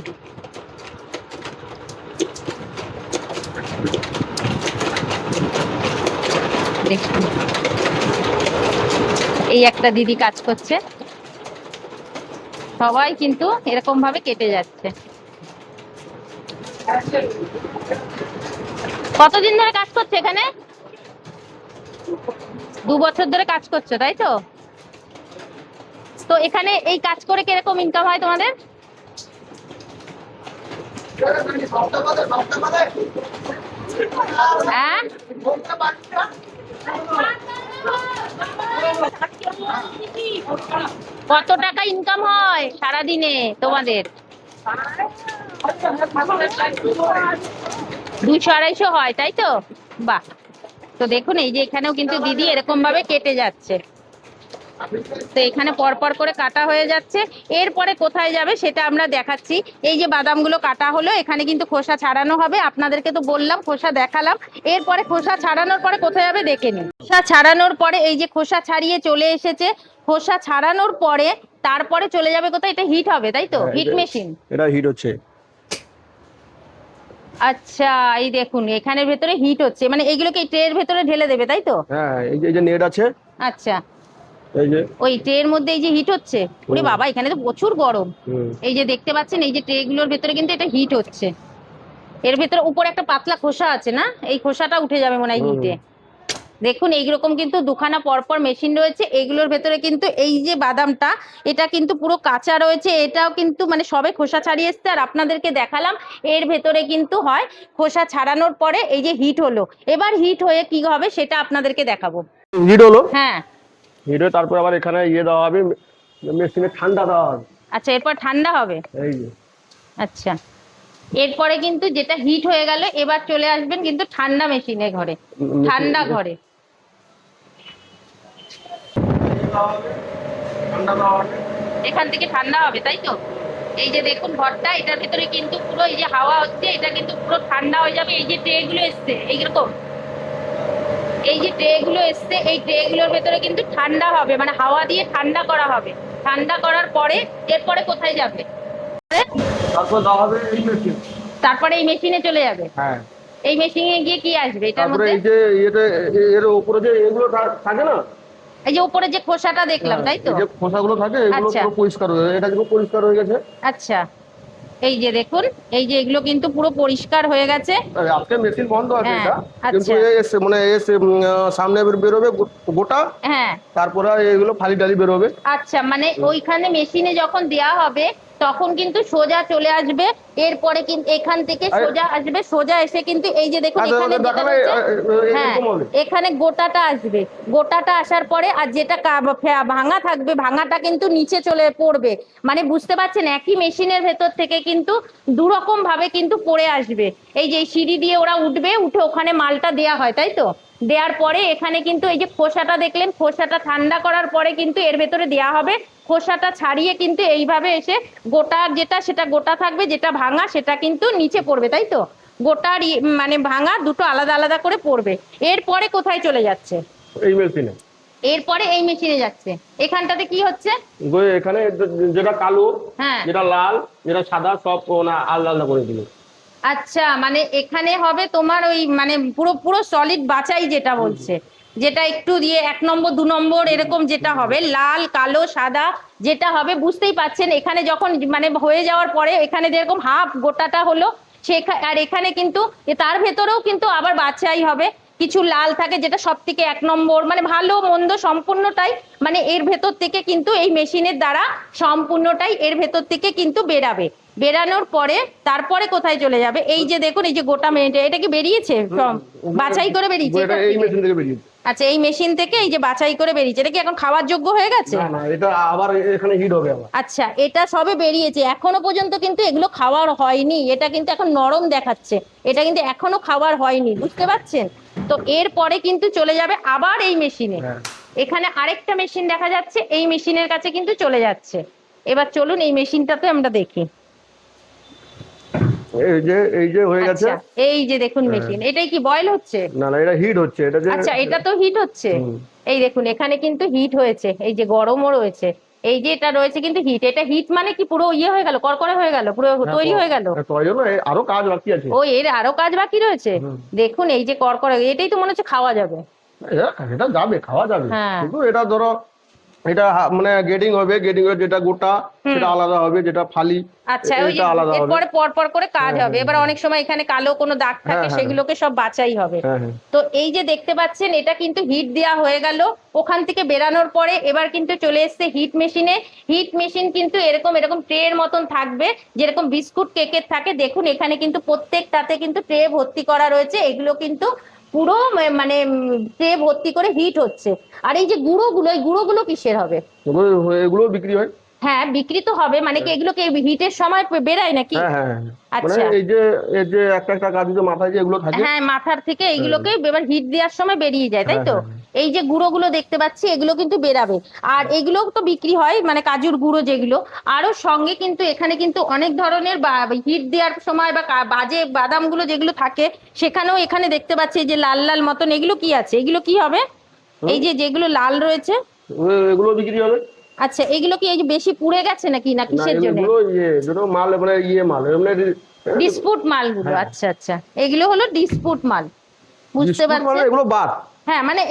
দেখুন এই একটা দিদি কাজ করছে, সবাই কিন্তু এরকম ভাবে কেটে যাচ্ছে। কতদিন ধরে কাজ করছে এখানে? 2 বছর ধরে কাজ করছো তাই তো? তো এখানে এই কাজ করে কিরকম ইনকাম হয় তোমাদের? হ্যাঁ কত টাকা ইনকাম হয় সারাদিনে তোমাদের? 200-250 হয়, তাই তো? বাহ। তো দেখুন এই যে এখানেও কিন্তু দিদি এরকম ভাবে কেটে যাচ্ছে। তো এখানে পরপর করে কাটা হয়ে যাচ্ছে। এরপরে কোথায় যাবে সেটা আমরা দেখাচ্ছি। এই যে বাদামগুলো কাটা হলো, এখানে কিন্তু খোসা ছাড়ানো হবে। আপনাদেরকে তো বললাম, খোসা দেখালাম। এরপরে খোসা ছাড়ানোর পরে কোথায় যাবে দেখে নিন। খোসা ছাড়ানোর পরে এই যে খোসা ছাড়িয়ে চলে এসেছে। খোসা ছাড়ানোর পরে তারপরে চলে যাবে কোথায়? এটা হিট হবে, তাই তো? Hit machine. এটা হিট হচ্ছে। আচ্ছা, এই দেখুন এখানের ভেতরে হিট হচ্ছে, মানে এইগুলোকে ট্রের ভেতরে ঢেলে দেবে, তাই তো? হ্যাঁ, এই যে নেট আছে। আচ্ছা, এই যে ওই ট্রের মধ্যে এই যে হিট হচ্ছে। ওরে বাবা, এখানে তো প্রচুর গরম। হুম। এই যে দেখতে পাচ্ছেন এই যে ট্রে গুলোর ভেতরে কিন্তু এটা হিট হচ্ছে। এর ভেতরে উপরে একটা পাতলা খোসা আছে না, এই খোসাটা উঠে যাবে মনে হয় হিটে। দেখুন এইরকম কিন্তু দুখানা পরপর মেশিন রয়েছে। এইগুলোর ভেতরে কিন্তু এই যে বাদামটা, এটা কিন্তু পুরো কাঁচা রয়েছে। এটাও কিন্তু মানে সবে খোসা ছাড়িয়ে এসছে। আর আপনাদেরকে দেখালাম এর ভেতরে কিন্তু হয় খোসা ছাড়ানোর পরে এই যে হিট হলো। এবার হিট হয়ে কি হবে সেটা আপনাদেরকে দেখাবো। হিট হলো। হ্যাঁ, হিট হয়ে তারপর আবার এখানে ইয়ে দেওয়া হবে, মেশিনে ঠান্ডা দেওয়া হবে। আচ্ছা, এরপর ঠান্ডা হবে। এই যে আচ্ছা, এরপরে কিন্তু যেটা হিট হয়ে গেল এবার চলে আসবেন কিন্তু ঠান্ডা মেশিনে ঘরে, ঠান্ডা ঘরে। এখান থেকে ঠান্ডা হবে, তাই তো? এই যে দেখুন ঘরটা, এটার ভিতরে কিন্তু পুরো এই যে হাওয়া হচ্ছে, এটা কিন্তু পুরো ঠান্ডা হয়ে যাবে। এই যে ট্রে গুলো এসছে এইরকম, এই যে ট্রে গুলো এসছে, এই ট্রে গুলোর ভেতরে কিন্তু ঠান্ডা হবে, মানে হাওয়া দিয়ে ঠান্ডা করা হবে। ঠান্ডা করার পরে এরপরে কোথায় যাবে? তারপর দেওয়া হবে এই মেশিন। তারপরে এই মেশিনে চলে যাবে। হ্যাঁ, এই মেশিনে গিয়ে কি আসবে এটার তারপরে মধ্যে? এই যে এটা এর উপরে যে এগুলো থাকে না, এই যে উপরে যে খোসাটা দেখলাম, তাই তো? এই যে খোসাগুলো থাকে, এগুলো আচ্ছা। পুরো পরিষ্কার হয়ে এটা কিন্তু পরিষ্কার হয়ে গেছে। আচ্ছা, এই যে দেখুন এই যে এগুলো কিন্তু পুরো পরিষ্কার হয়ে গেছে। আর আজকে মেশিন বন্ধ আছে হ্যাঁ, এটা, কিন্তু আচ্ছা। এসে মানে এসে সামনে বেরোবে গোটা, হ্যাঁ, তারপরে এগুলো ফালি টালি বেরোবে। আচ্ছা, মানে ওইখানে মেশিনে যখন দেয়া হবে তখন কিন্তু সোজা চলে আসবে। এরপরে কিন্তু এখান থেকে সোজা আসবে, সোজা এসে কিন্তু এই যে দেখুন এখানে যেটা রয়েছে, হ্যাঁ, এখানে গোটাটা আসবে। গোটাটা আসার পরে আর যেটা ভাঙা থাকবে, ভাঙাটা কিন্তু নিচে চলে পড়বে। মানে বুঝতে পারছেন, একই মেশিনের ভেতর থেকে কিন্তু দুরকম ভাবে কিন্তু পড়ে আসবে। এই যে সিঁড়ি দিয়ে ওরা উঠবে, উঠে ওখানে মালটা দেয়া হয়, তাই তো? দেওয়ার পরে এখানে কিন্তু এই যে খোসাটা দেখলেন, খোসাটা ঠান্ডা করার পরে কিন্তু এর ভেতরে দেয়া হবে। খোসাটা ছাড়িয়ে কিন্তু এইভাবে এসে গোটা যেটা সেটা গোটা থাকবে, যেটা ভাঙা সেটা কিন্তু নিচে পড়বে, তাই তো? গোটার মানে ভাঙা দুটো আলাদা আলাদা করে পড়বে। এরপরে কোথায় চলে যাচ্ছে? এই মেশিনে। এরপরে এই মেশিনে যাচ্ছে। এখানটাতে কি হচ্ছে? এখানে যেটা কালো, হ্যাঁ, যেটা লাল, যেটা সাদা, সব আলাদা আলাদা করে দিল। আচ্ছা, মানে এখানে হবে তোমার ওই মানে পুরো পুরো সলিড বাছাই যেটা বলছে, যেটা একটু দিয়ে 1 নম্বর 2 নম্বর এরকম যেটা হবে, লাল কালো সাদা যেটা হবে, বুঝতেই পাচ্ছেন। এখানে যখন মানে হয়ে যাওয়ার পরে এখানে যেরকম হাফ গোটাটা হলো, আর এখানে কিন্তু তার ভেতরেও কিন্তু আবার বাছাই হবে। কিছু লাল থাকে যেটা সব থেকে 1 নম্বর, মানে ভালো মন্দ সম্পূর্ণটাই মানে এর ভেতর থেকে কিন্তু এই মেশিনের দ্বারা সম্পূর্ণটাই এর ভেতর থেকে কিন্তু বেরাবে। বেরানোর পরে তারপরে কোথায় চলে যাবে? এই যে দেখুন এই যে গোটা মেশিন, এটা কি বেরিয়েছে বাছাই করে বেরিয়েছে? এটা এই মেশিন থেকে বেরিয়েছে। আচ্ছা, এই মেশিন থেকে এই যে বাছাই করে বেরিয়েছে। এটা কি এখন খাওয়ার যোগ্য হয়ে গেছে? না না, এটা আবার এখানে হিট হবে আবার। আচ্ছা, এটা সবে বেরিয়েছে, এখনো পর্যন্ত কিন্তু এগুলো খাওয়ার হয়নি। এটা কিন্তু এখন নরম দেখাচ্ছে, এটা কিন্তু এখনো খাওয়ার হয়নি, বুঝতে পারছেন তো? এরপরে কিন্তু চলে যাবে আবার এই মেশিনে। এখানে আরেকটা মেশিন দেখা যাচ্ছে, এই মেশিনের কাছে কিন্তু চলে যাচ্ছে। এবার চলুন এই মেশিনটাতে আমরা দেখি। এই যে হয়ে গেছে। আচ্ছা, এই যে দেখুন মেশিন, এটাই কি বয়েল হচ্ছে? না না, এটা হিট হচ্ছে। এটা যে আচ্ছা, এটা তো হিট হচ্ছে। এই দেখুন এখানে কিন্তু হিট হয়েছে, এই যে গরমও রয়েছে, এই যে এটা রয়েছে কিন্তু হিট। এটা হিট মানে কি পুরো ইয়ে হয়ে গেল, করকরে হয়ে গেল, পুরো তৈরি হয়ে গেল? আরো কাজ বাকি আছে। ও, এর আরো কাজ বাকি রয়েছে। দেখুন এই যে করকরে, এটাই তো মনে হচ্ছে খাওয়া যাবে। এটা যাবে, খাওয়া যাবে, হ্যাঁ। কিন্তু এটা ধরো এটা মানে গ্রেডিং হবে, গ্রেডিং এর যেটা গোটা সেটা আলাদা হবে, যেটা ফালি আচ্ছা, ওই যে এটা আলাদা হবে। এরপরে পর পর করে কাজ হবে। এবার অনেক সময় এখানে কালো কোনো দাগ থাকে, হ্যাঁ, সেগুলোকে সব বাছাই হবে। হ্যাঁ, হ্যাঁ। তো এই যে দেখতে পাচ্ছেন, এটা কিন্তু হিট দেওয়া হয়ে গেল। ওখান থেকে বেরানোর পরে এবার কিন্তু চলে এসছে হিট মেশিনে। হিট মেশিন কিন্তু এরকম এরকম ট্রের মতন থাকবে, যেরকম বিস্কুট কেকের থাকে। দেখুন এখানে কিন্তু প্রত্যেকটাতে কিন্তু ট্রে ভর্তি করা রয়েছে। এগুলো কিন্তু পুরো মানে ট্রে ভর্তি করে হিট হচ্ছে। আর এই যে গুঁড়োগুলো, এই গুঁড়োগুলো কিসের হবে? এগুলো বিক্রি হয়। হ্যাঁ, বিক্রি তো হবে, মানে কি এগুলো কি হিটের সময় বেরায় নাকি? হ্যাঁ, হ্যাঁ, হ্যাঁ। মানে আচ্ছা, এই যে একটা একটা কাজু যে মাথায় যে এগুলো থাকে, হ্যাঁ, মাথার থেকে এইগুলোকে এবার হিট দেওয়ার সময় বেরিয়ে যায়, তাই হ্যাঁ, তো? হ্যাঁ, হ্যাঁ। এই যে গুঁড়োগুলো দেখতে পাচ্ছি, এগুলো কিন্তু বেরাবে। আর এগুলো তো বিক্রি হয়, মানে কাজুর গুঁড়ো যেগুলো। আরো সঙ্গে কিন্তু এখানে কিন্তু অনেক ধরনের হিট দেওয়ার সময় বা বাজে বাদামগুলো যেগুলো থাকে, সেখানেও এখানে দেখতে পাচ্ছি এই যে লাল লাল মতন, এগুলো কি আছে? এগুলো কি হবে? এই যে যেগুলো লাল রয়েছে, এগুলো বিক্রি হবে। আচ্ছা, এগুলো কি এই যে বেশি পুড়ে গেছে নাকি, না না, কিসের জন্য? এগুলো যেটা মাল মানে মাল মানে ডিসপুট মালগুলো, হ্যাঁ। আচ্ছা আচ্ছা, এগুলো হলো ডিসপুট মাল, বুঝতে বিস্কুট মানে পারছেন? এগুলো বাদ। হ্যাঁ, মানে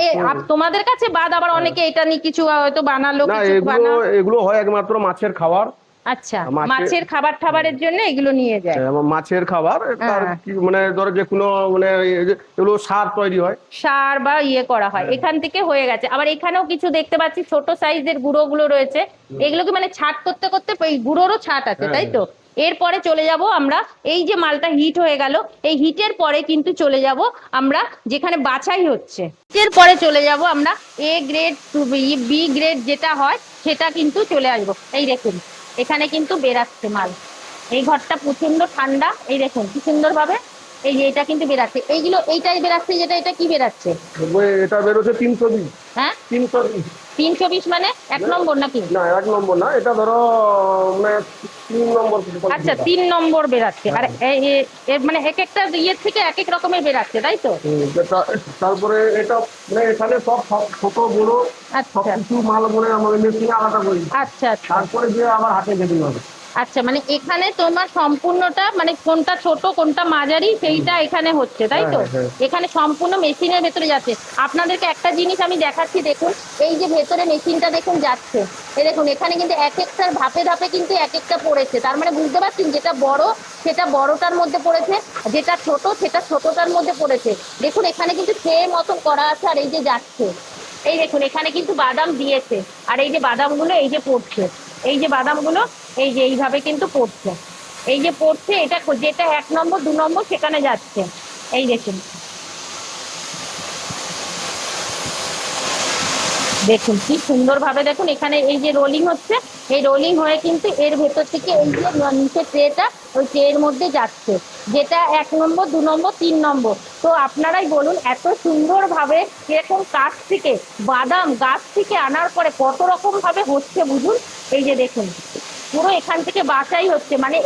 তোমাদের কাছে বাদ, আবার অনেকে এটা নিয়ে কিছু হয়তো বানালো, না, কিছু এগুলো হয় একমাত্র মাছের খাবার। আচ্ছা, মাছের খাবার টাবারের জন্য এগুলো নিয়ে যায়। মাছের খাবার তার হ্যাঁ। কি মানে ধরো যে কোনো মানে এগুলো সার তৈরি হয়। সার বা ইয়ে করা হয়, এখান থেকে হয়ে গেছে। আবার এখানেও কিছু দেখতে পাচ্ছি ছোট সাইজের গুঁড়োগুলো রয়েছে। এগুলোকে মানে ছাট করতে করতে এই গুঁড়োরও ছাট আছে, তাই তো? এরপরে চলে যাব আমরা, এই যে মালটা হিট হয়ে গেল, এই হিটের পরে কিন্তু চলে যাব আমরা যেখানে বাছাই হচ্ছে। হিটের পরে চলে যাব আমরা এ গ্রেড, বি গ্রেড যেটা হয় সেটা কিন্তু চলে আসবো। এই দেখুন এখানে কিন্তু বেরাচ্ছে মাল। এই ঘরটা প্রচন্ড ঠান্ডা, এই দেখুন কি সুন্দর ভাবে এই যে এটা কিন্তু বেরাচ্ছে। এইগুলো এইটাই বেরাচ্ছে, যেটা এটা কি বেরাচ্ছে? এটা বেরোচ্ছে 320। হ্যাঁ, 320। 320 মানে 1 নম্বর নাকি? না, 1 নম্বর না, এটা ধরো মানে 3 নম্বর। আচ্ছা, 3 নম্বর বেরাচ্ছে। আর মানে এক একটা ইয়ের থেকে এক এক রকমের বেরাচ্ছে, তাই তো? তারপরে এটা মানে এখানে সব ছোট বড় আচ্ছা সবকিছু মাল মানে আমাদের মেশিনে আলাদা করি। আচ্ছা আচ্ছা তারপরে যে আবার হাতে যেতে হবে। আচ্ছা, মানে এখানে তোমার সম্পূর্ণটা মানে কোনটা ছোট কোনটা মাঝারি সেইটা এখানে হচ্ছে, তাই তো? হ্যাঁ, হ্যাঁ। এখানে সম্পূর্ণ মেশিনের ভেতরে যাচ্ছে। আপনাদেরকে একটা জিনিস আমি দেখাচ্ছি, দেখুন এই যে ভেতরে মেশিনটা দেখুন যাচ্ছে। এই দেখুন এখানে কিন্তু এক একটার ধাপে ধাপে কিন্তু এক একটা পড়েছে। তার মানে বুঝতে পারছেন, যেটা বড় সেটা বড়টার মধ্যে পড়েছে, যেটা ছোট সেটা ছোটটার মধ্যে পড়েছে। দেখুন এখানে কিন্তু ট্রে মতন করা আছে, আর এই যে যাচ্ছে, এই দেখুন এখানে কিন্তু বাদাম দিয়েছে। আর এই যে বাদামগুলো এই যে পড়ছে, এই যে বাদামগুলো এই যে এইভাবে কিন্তু পড়ছে, এই যে পড়ছে, এটা যেটা 1 নম্বর 2 নম্বর সেখানে যাচ্ছে। এই দেখুন দেখুন কি সুন্দর ভাবে, দেখুন এখানে এই যে রোলিং হচ্ছে, এই রোলিং হয়ে কিন্তু এর ভেতর থেকে এই যে নিচে ট্রেটা, ওই ট্রের মধ্যে যাচ্ছে, যেটা 1 নম্বর 2 নম্বর 3 নম্বর। তো আপনারাই বলুন, এত সুন্দর ভাবে এরকম কাছ থেকে বাদাম গাছ থেকে আনার পরে কত রকম ভাবে হচ্ছে বুঝুন। এই যে দেখুন পুরো এখান থেকে বাছাই হচ্ছে, মানে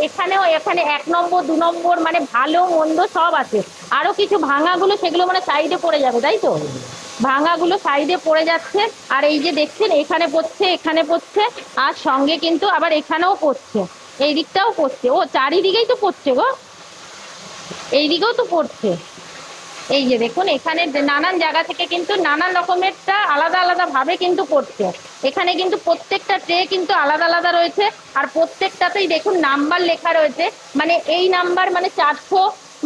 এখানে 1 নম্বর 2 নম্বর মানে ভালো মন্দ সব আছে। আরো কিছু ভাঙাগুলো সেগুলো মানে সাইডে পড়ে যাবে, তাই তো? ভাঙাগুলো সাইডে পড়ে যাচ্ছে। আর এই যে দেখছেন এখানে পড়ছে, এখানে পড়ছে, আর সঙ্গে কিন্তু আবার এখানেও পড়ছে, এই দিকটাও পড়ছে। ও চারিদিকেই তো পড়ছে গো, এই দিকেও তো পড়ছে। এই যে দেখুন এখানে নানান জায়গা থেকে কিন্তু নানান রকমেরটা আলাদা আলাদা ভাবে কিন্তু পড়ছে। এখানে কিন্তু প্রত্যেকটা ট্রে কিন্তু আলাদা আলাদা রয়েছে, আর প্রত্যেকটাতেই দেখুন নাম্বার লেখা রয়েছে। মানে এই নাম্বার মানে 400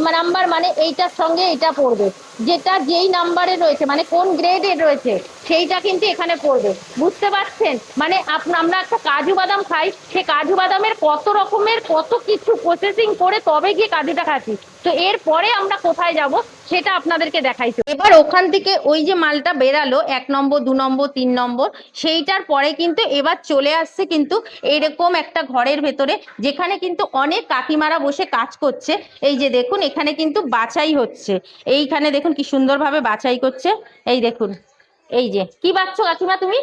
নাম্বার, মানে এইটার সঙ্গে এটা পড়বে, যেটা যেই নাম্বারে রয়েছে মানে কোন গ্রেডে রয়েছে সেইটা কিন্তু এখানে পড়বে, বুঝতে পারছেন? মানে আমরা একটা কাজু বাদাম খাই, সে কাজু বাদামের কত রকমের কত কিছু প্রসেসিং করে তবে গিয়ে কাজুটা খাচ্ছি। তো এরপরে আমরা কোথায় যাব সেটা আপনাদেরকে দেখাইছি। এবার ওখান থেকে ওই যে মালটা বেরালো 1 নম্বর 2 নম্বর 3 নম্বর, সেইটার পরে কিন্তু এবার চলে আসছে কিন্তু এরকম একটা ঘরের ভেতরে, যেখানে কিন্তু অনেক কাকিমারা বসে কাজ করছে। এই যে দেখুন এখানে কিন্তু বাছাই হচ্ছে, এইখানে দেখুন কি সুন্দরভাবে বাছাই করছে। এই দেখুন এই যে কি বাচ্চো কাকিমা, তুমি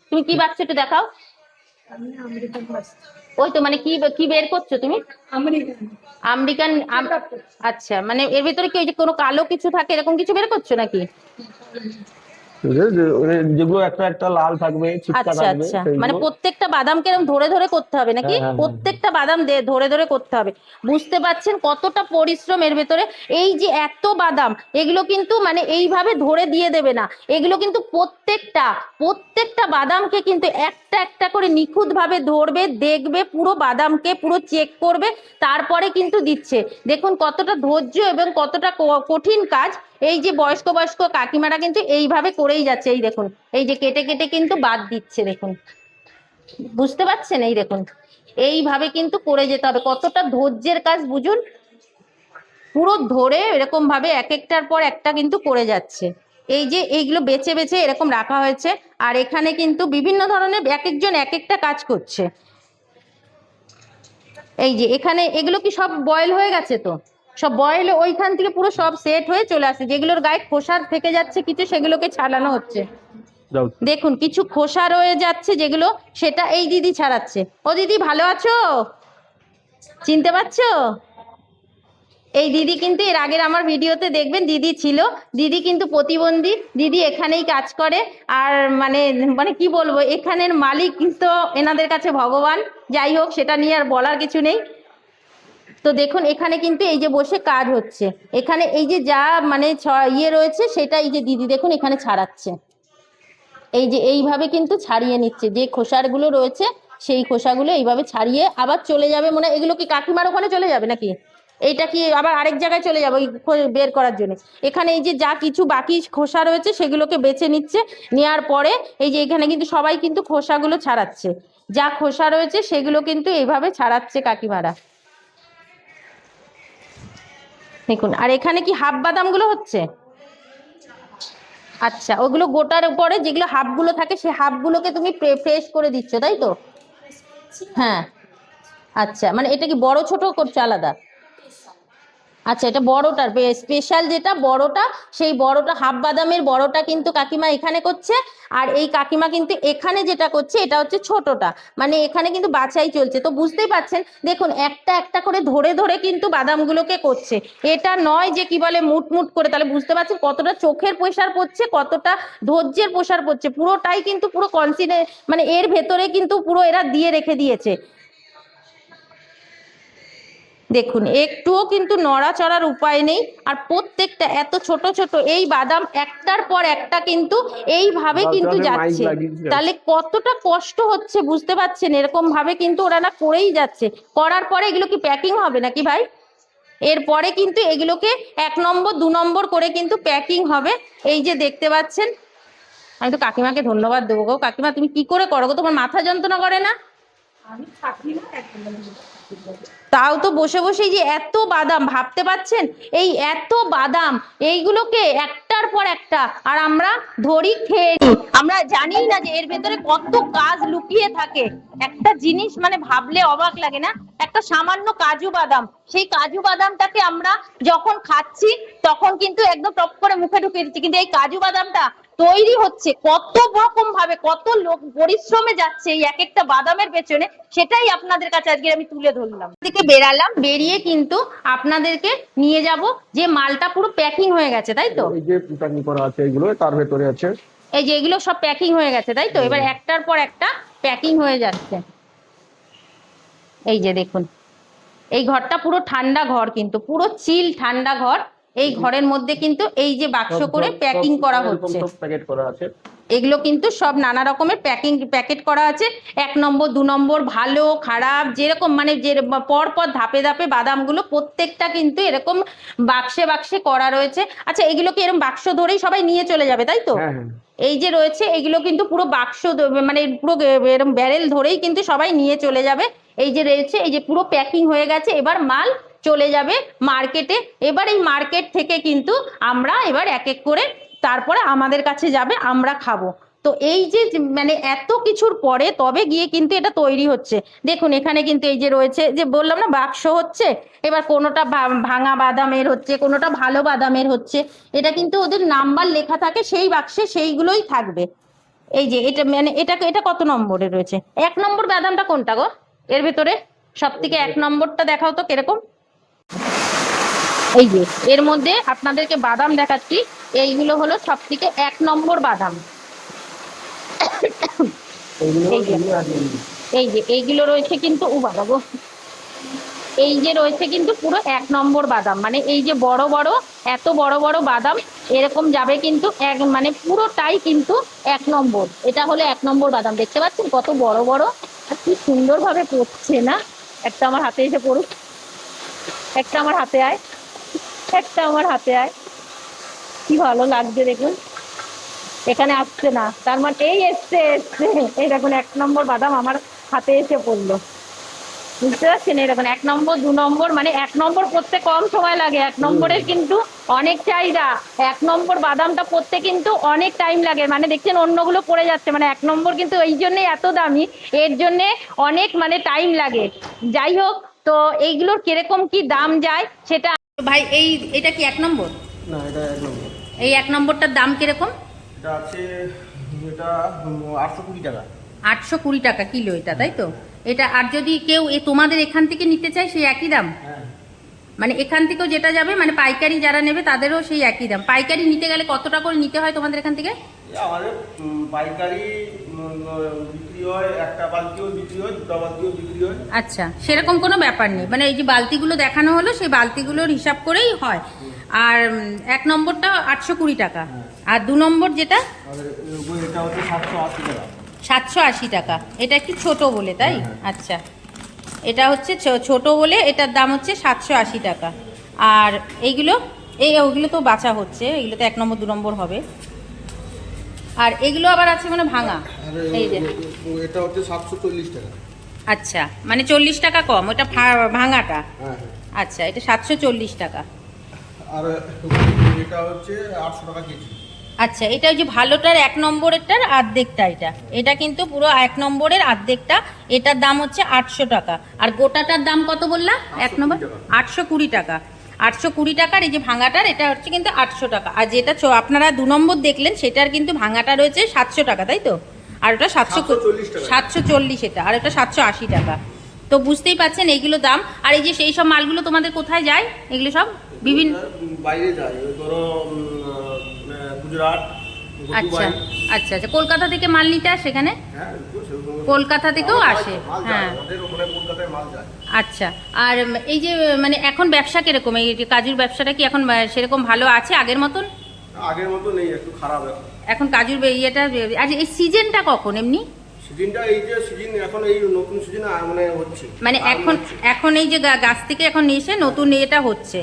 তুমি কি বাচ্চো একটু দেখাও। ওই তো মানে কি কি বের করছো তুমি? আমেরিকান। আচ্ছা, মানে এর ভিতরে কি ওই যে কোনো কালো কিছু থাকে এরকম কিছু বের করছো নাকি? যেগুলো একটা একটা লাল থাকবে, ছিটকা আচ্ছা থাকবে, আচ্ছা, সেইগুলো। মানে প্রত্যেকটা বাদামকে এরকম ধরে ধরে করতে হবে নাকি? হ্যাঁ, হ্যাঁ, হ্যাঁ। প্রত্যেকটা বাদাম ধরে ধরে করতে হবে। বুঝতে পারছেন কতটা পরিশ্রম এর ভেতরে। এই যে এত বাদাম, এগুলো কিন্তু মানে এইভাবে ধরে দিয়ে দেবে না, এগুলো কিন্তু প্রত্যেকটা বাদামকে কিন্তু একটা একটা করে নিখুঁত ভাবে ধরবে, দেখবে পুরো বাদামকে পুরো চেক করবে, তারপরে কিন্তু দিচ্ছে। দেখুন কতটা ধৈর্য এবং কতটা কঠিন কাজ। এই যে বয়স্ক বয়স্ক কাকিমারা কিন্তু এইভাবে করেই যাচ্ছে। এই দেখুন, এই যে কেটে কেটে কিন্তু বাদ দিচ্ছে, দেখুন বুঝতে পারছেন? এই দেখুন এইভাবে কিন্তু করে যেতে হবে, কতটা ধৈর্যের কাজ বুঝুন। পুরো ধরে এরকম ভাবে এক একটার পর একটা কিন্তু করে যাচ্ছে। এই যে এইগুলো বেছে বেছে এরকম রাখা হয়েছে, আর এখানে কিন্তু বিভিন্ন ধরনের এক একজন এক একটা কাজ করছে। এই যে এখানে এগুলো কি সব বয়েল হয়ে গেছে? তো সব বয়েল ওইখান থেকে পুরো সব সেট হয়ে চলে আসছে। যেগুলোর গায়ে খোসা থেকে যাচ্ছে কিছু, সেগুলোকে ছাড়ানো হচ্ছে। যাও। দেখুন কিছু খোসা রয়ে যাচ্ছে যেগুলো, সেটা এই দিদি ছাড়াচ্ছে। ও দিদি ভালো আছো? চিনতে পারছো? এই দিদি কিন্তু এর আগের আমার ভিডিওতে দেখবেন দিদি ছিল। দিদি কিন্তু প্রতিবন্ধী, দিদি এখানেই কাজ করে। আর মানে মানে কি বলবো, এখানের মালিক কিন্তু এনাদের কাছে ভগবান। যাই হোক, সেটা নিয়ে আর বলার কিছু নেই। তো দেখুন এখানে কিন্তু এই যে বসে কাজ হচ্ছে, এখানে এই যে যা মানে ইয়ে রয়েছে সেটা এই যে দিদি দেখুন এখানে ছাড়াচ্ছে। এই যে এইভাবে কিন্তু ছাড়িয়ে নিচ্ছে, যে খোসাগুলো রয়েছে সেই খোসাগুলো এইভাবে ছাড়িয়ে আবার চলে যাবে। মনে হয় এগুলো কি কাকিমার ওখানে চলে যাবে নাকি? এইটা কি আবার আরেক জায়গায় চলে যাবে ওই বের করার জন্য? এখানে এই যে যা কিছু বাকি খোসা রয়েছে সেগুলোকে বেছে নিচ্ছে, নেওয়ার পরে এই যে এখানে কিন্তু সবাই কিন্তু খোসাগুলো ছাড়াচ্ছে। যা খোসা রয়েছে সেগুলো কিন্তু এইভাবে ছাড়াচ্ছে কাকিমারা। দেখুন, আর এখানে কি হাফ বাদামগুলো হচ্ছে? আচ্ছা, ওগুলো গোটার উপরে যেগুলো হাফগুলো থাকে সেই হাফগুলোকে তুমি ফ্রেশ করে দিচ্ছ, তাই তো? হ্যাঁ, আচ্ছা, মানে এটা কি বড় ছোট করছো আলাদা? আচ্ছা, এটা বড়টার স্পেশাল, যেটা বড়টা, সেই বড়টা হাফ বাদামের বড়টা কিন্তু কাকিমা এখানে করছে। আর এই কাকিমা কিন্তু এখানে যেটা করছে এটা হচ্ছে ছোটটা, মানে এখানে কিন্তু বাছাই চলছে। তো বুঝতেই পারছেন, দেখুন একটা একটা করে ধরে ধরে কিন্তু বাদামগুলোকে করছে। এটা নয় যে কি বলে মুট মুট করে, তাহলে বুঝতে পারছেন কতটা চোখের প্রেশার পড়ছে, কতটা ধৈর্যের প্রেশার পড়ছে। পুরোটাই কিন্তু পুরো কনসিডার মানে এর ভেতরে কিন্তু পুরো এরা দিয়ে রেখে দিয়েছে। দেখুন একটুও কিন্তু নড়াচড়ার উপায় নেই। আর প্রত্যেকটা এত ছোট ছোট এই বাদাম একটার পর একটা কিন্তু এইভাবে কিন্তু যাচ্ছে, তাহলে কতটা কষ্ট হচ্ছে বুঝতে পারছেন? এরকম ভাবে কিন্তু ওরা না করেই যাচ্ছে। করার পরে এগুলো কি প্যাকিং হবে নাকি ভাই? এরপরে কিন্তু এগুলোকে 1 নম্বর 2 নম্বর করে কিন্তু প্যাকিং হবে। এই যে দেখতে পাচ্ছেন, আমি তো কাকিমাকে ধন্যবাদ দেবো গো। কাকিমা তুমি কি করে করো গো? তোমার মাথা যন্ত্রণা করে না? তাও তো বসে বসেই যে এত বাদাম, ভাবতে পারছেন? এই এত বাদাম, এইগুলোকে একটার পর একটা, আর আমরা ধরি খেয়ে নিই। আমরা জানি না যে এর ভেতরে কত কাজ লুকিয়ে থাকে। একটা জিনিস মানে ভাবলে অবাক লাগে না? একটা সামান্য কাজু বাদাম, সেই কাজু বাদামটাকে আমরা যখন খাচ্ছি তখন কিন্তু একদম টপ করে মুখে ঢুকিয়ে দিচ্ছি, কিন্তু এই কাজু বাদামটা তৈরি হচ্ছে কত রকম ভাবে, কত লোক পরিশ্রমে যাচ্ছে এই এক একটা বাদামের পেছনে, সেটাই আপনাদের কাছে আজকে আমি তুলে ধরলাম। থেকে বেরালাম, বেরিয়ে কিন্তু আপনাদেরকে নিয়ে যাব যে মালটা পুরো প্যাকিং হয়ে গেছে, তাই তো? এই যে প্যাকিং করা আছে এগুলো তার ভেতরে আছে, এই যে এগুলো সব প্যাকিং হয়ে গেছে, তাই তো? এবার একটার পর একটা প্যাকিং হয়ে যাচ্ছে। এই যে দেখুন, এই ঘরটা পুরো ঠান্ডা ঘর, কিন্তু পুরো চিল ঠান্ডা ঘর। এই ঘরের মধ্যে কিন্তু এই যে বাক্স করে প্যাকিং করা হচ্ছে, প্যাকেট করা আছে। এগুলো কিন্তু সব নানা রকমের প্যাকেট করা আছে। 1 নম্বর 2 নম্বর, ভালো খারাপ, যেরকম মানে যে পর পর ধাপে ধাপে বাদামগুলো প্রত্যেকটা কিন্তু এরকম বাক্সে বাক্সে করা রয়েছে। আচ্ছা, এগুলো কি এরকম বাক্স ধরেই সবাই নিয়ে চলে যাবে, তাই তো? হ্যাঁ, হ্যাঁ। এই যে রয়েছে এগুলো কিন্তু পুরো বাক্স মানে পুরো এরকম ব্যারেল ধরেই কিন্তু সবাই নিয়ে চলে যাবে। এই যে রয়েছে, এই যে পুরো প্যাকিং হয়ে গেছে, এবার মাল চলে যাবে মার্কেটে। এবার এই মার্কেট থেকে কিন্তু আমরা এবার এক এক করে তারপরে আমাদের কাছে যাবে, আমরা খাবো। তো এই যে মানে এত কিছুর পরে তবে গিয়ে কিন্তু এটা তৈরি হচ্ছে। দেখুন এখানে কিন্তু এই যে রয়েছে, যে বললাম না বাক্স হচ্ছে, এবার কোনোটা ভাঙা বাদামের হচ্ছে, কোনোটা ভালো বাদামের হচ্ছে। এটা কিন্তু ওদের নাম্বার লেখা থাকে সেই বাক্সে, সেইগুলোই থাকবে। এই যে এটা মানে এটা কত নম্বরে রয়েছে? 1 নম্বর বাদামটা কোনটা গো এর ভেতরে? সব থেকে 1 নম্বরটা দেখাও তো কিরকম। এই যে এর মধ্যে আপনাদেরকে বাদাম দেখাচ্ছি, এইগুলো হলো সব থেকে 1 নম্বর বাদাম। এই যে এইগুলো রয়েছে কিন্তু বাবা গো, এই যে রয়েছে কিন্তু পুরো 1 নম্বর বাদাম, মানে এই যে বড় বড় এত বড় বড় বাদাম এরকম যাবে কিন্তু মানে পুরোটাই কিন্তু 1 নম্বর। এটা হলো 1 নম্বর বাদাম, দেখতে পাচ্ছেন কত বড় বড় আর কি সুন্দর ভাবে পড়ছে না। একটা আমার হাতে এসে পড়ুক, একটা আমার হাতে আয়, একটা আমার হাতে আয়, কি ভালো লাগছে দেখুন। এখানে আসছে না, তার মানে এই এসছে এই দেখুন 1 নম্বর বাদাম আমার হাতে এসে পড়লো, বুঝতে পারছেন? এরকম 1 নম্বর 2 নম্বর, মানে 1 নম্বর পড়তে কম সময় লাগে, 1 নম্বরের কিন্তু অনেক চাহিদা। 1 নম্বর বাদামটা পড়তে কিন্তু অনেক টাইম লাগে, মানে দেখছেন অন্যগুলো পড়ে যাচ্ছে, মানে 1 নম্বর কিন্তু এই জন্যই এত দামি, এর জন্যে অনেক মানে টাইম লাগে। যাই হোক, তো এইগুলোর কিরকম কি দাম যায় সেটা ভাই, এটা কি 1 নম্বর? না, এটা 1 নম্বর। এই 1 নম্বরটার দাম কিরকম? এটা আছে, এটা 820 টাকা। 820 টাকা কিলো এটা, তাই তো? এটা আর যদি কেউ তোমাদের এখান থেকে নিতে চায় সেই একই দাম? হ্যাঁ, মানে এখান থেকেও যেটা যাবে, মানে পাইকারি যারা নেবে তাদেরও সেই একই দাম। পাইকারি নিতে গেলে কত টাকা করে নিতে হয় তোমাদের এখান থেকে? আমাদের পাইকারি বিক্রি হয়, একটা বালতিও বিক্রি হয়, 2টা বালতিও বিক্রি হয়। আচ্ছা, সেরকম কোনো ব্যাপার নেই, মানে এই যে বালতিগুলো দেখানো হলো সেই বালতিগুলোর হিসাব করেই হয়। আর 1 নম্বরটা 820 টাকা, আর 2 নম্বর যেটা এটা হচ্ছে 780 টাকা। 780 টাকা। এটা একটু ছোট বলে, তাই? আচ্ছা, এটা হচ্ছে ছোট বলে এটার দাম হচ্ছে 780 টাকা। আর ওইগুলো তো বাছা হচ্ছে, এগুলো তো 1 নম্বর 2 নম্বর হবে। আর এগুলো আবার আছে মানে ভাঙা, এই যে এটা হচ্ছে 740 টাকা। আচ্ছা, মানে 40 টাকা কম, ওটা ভাঙাটা। হ্যাঁ, আচ্ছা, এটা 740 টাকা। আর এটা হচ্ছে 800 টাকা কেজি। আচ্ছা, এটা ওই যে ভালোটার 1 নম্বরেরটার অর্ধেকটা, এটা কিন্তু পুরো 1 নম্বরের অর্ধেকটা, এটার দাম হচ্ছে 800 টাকা। আর গোটাটার দাম কত বললা? 1 নম্বর 820 টাকা। 820 টাকার এই যে ভাঙাটার এটা হচ্ছে কিন্তু 800 টাকা। আর যেটা আপনারা 2 নম্বর দেখলেন সেটার কিন্তু ভাঙাটা রয়েছে 700 টাকা, তাই তো? আর ওটা 740 এটা, আর ওটা 780 টাকা। তো বুঝতেই পাচ্ছেন এইগুলো দাম। আর এই যে সেই সব মালগুলো তোমাদের কোথায় যায়? এগুলো সব বিভিন্ন বাইরে যায়, ধরো গুজরাট। আচ্ছা আচ্ছা আচ্ছা, কলকাতা থেকে মাল নিতে আসে এখানে? কলকাতা থেকেও আসে, হ্যাঁ। আচ্ছা, আর এই যে মানে এখন ব্যবসা কিরকম? এই যে কাজুর ব্যবসাটা কি এখন সেরকম ভালো আছে আগের মতন? আগের মতো নেই, একটু খারাপ এখন কাজুর ইয়েটা। আর এই সিজনটা কখন এমনি? সিজনটা এই যে সিজন এখন এই নতুন সিজন মানে হচ্ছে, মানে এখন এই যে গাছ থেকে এখন এসে নতুন এটা হচ্ছে।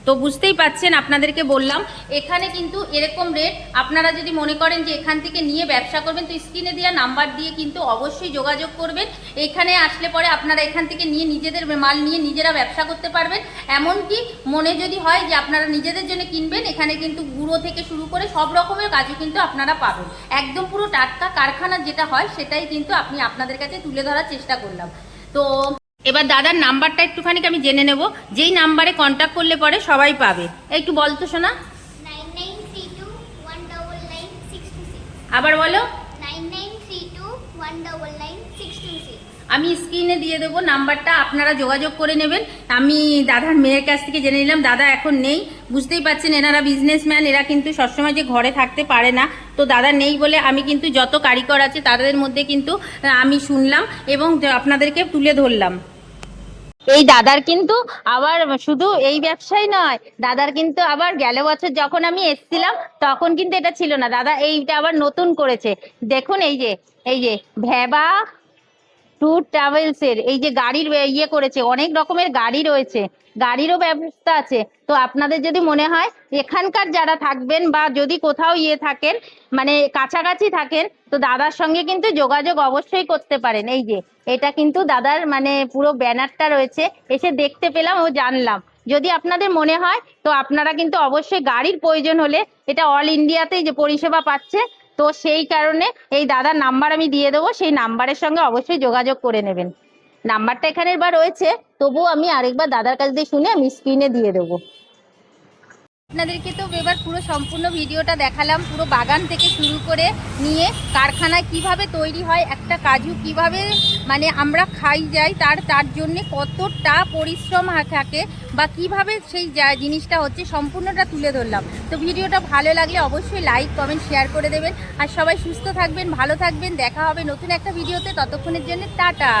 তো বুঝতেই পাচ্ছেন, আপনাদেরকে বললাম এখানে কিন্তু এরকম রেট। আপনারা যদি মনে করেন যে এখান থেকে নিয়ে ব্যবসা করবেন, তো স্ক্রিনে দেওয়া নাম্বার দিয়ে কিন্তু অবশ্যই যোগাযোগ করবেন। এখানে আসলে পরে আপনারা এখান থেকে নিয়ে নিজেদের মাল নিয়ে নিজেরা ব্যবসা করতে পারবেন। এমনকি মনে যদি হয় যে আপনারা নিজেদের জন্য কিনবেন, এখানে কিন্তু গুঁড়ো থেকে শুরু করে সব রকমের কাজু কিন্তু আপনারা পাবেন। একদম পুরো টাটকা কারখানা যেটা হয় সেটাই কিন্তু আপনাদের কাছে তুলে ধরার চেষ্টা করলাম। তো এবার দাদার নাম্বারটা একটুখানি আমি জেনে নেব, যেই নাম্বারে কন্ট্যাক্ট করলে পরে সবাই পাবে। একটু বল তো শোনা। 9932199626। আবার বলো। 9932199626। আমি স্ক্রিনে দিয়ে দেবো নাম্বারটা, আপনারা যোগাযোগ করে নেবেন। আমি দাদার মেয়ের কাছ থেকে জেনে নিলাম, দাদা এখন নেই, বুঝতেই পারছেন এনারা বিজনেসম্যান, এরা কিন্তু সবসময় যে ঘরে থাকতে পারে না। তো দাদা নেই বলে আমি কিন্তু যত কারিগর আছে তাদের মধ্যে কিন্তু আমি শুনলাম এবং আপনাদেরকে তুলে ধরলাম। এই দাদার কিন্তু আবার শুধু এই ব্যবসাই নয়, দাদার কিন্তু আবার গেল বছর যখন আমি এসেছিলাম তখন কিন্তু এটা ছিল না, দাদা এইটা আবার নতুন করেছে। দেখুন এই যে ভেবা ট্যুর ট্রাভেলসের এই যে গাড়ির ইয়ে করেছে, অনেক রকমের গাড়ি রয়েছে, গাড়িরও ব্যবস্থা আছে। তো আপনাদের যদি মনে হয় এখানকার যারা থাকবেন বা যদি কোথাও থাকেন, মানে কাছাকাছি থাকেন, তো দাদার সঙ্গে কিন্তু যোগাযোগ অবশ্যই করতে পারেন। এই যে এটা কিন্তু দাদার মানে পুরো ব্যানারটা রয়েছে, এসে দেখতে পেলাম ও জানলাম। যদি আপনাদের মনে হয় তো আপনারা কিন্তু অবশ্যই গাড়ির প্রয়োজন হলে, এটা অল ইন্ডিয়াতেই যে পরিষেবা পাচ্ছে, তো সেই কারণে এই দাদার নাম্বার আমি দিয়ে দেবো, সেই নাম্বারের সঙ্গে অবশ্যই যোগাযোগ করে নেবেন। নাম্বারটা এখানে রয়েছে, তবুও আমি আরেকবার দাদার কাছ দিয়ে শুনে আমি স্ক্রিনে দিয়ে দেবো। আপনাদেরকে তো এবার পুরো সম্পূর্ণ ভিডিওটা দেখালাম, পুরো বাগান থেকে শুরু করে নিয়ে কারখানায় কিভাবে তৈরি হয় একটা কাজু, কিভাবে মানে আমরা খাই যাই, তার জন্যে কতটা পরিশ্রম থাকে বা কিভাবে সেই জিনিসটা হচ্ছে সম্পূর্ণটা তুলে ধরলাম। তো ভিডিওটা ভালো লাগলে অবশ্যই লাইক কমেন্ট শেয়ার করে দেবেন। আর সবাই সুস্থ থাকবেন, ভালো থাকবেন, দেখা হবে নতুন একটা ভিডিওতে। ততক্ষণের জন্য টাটা।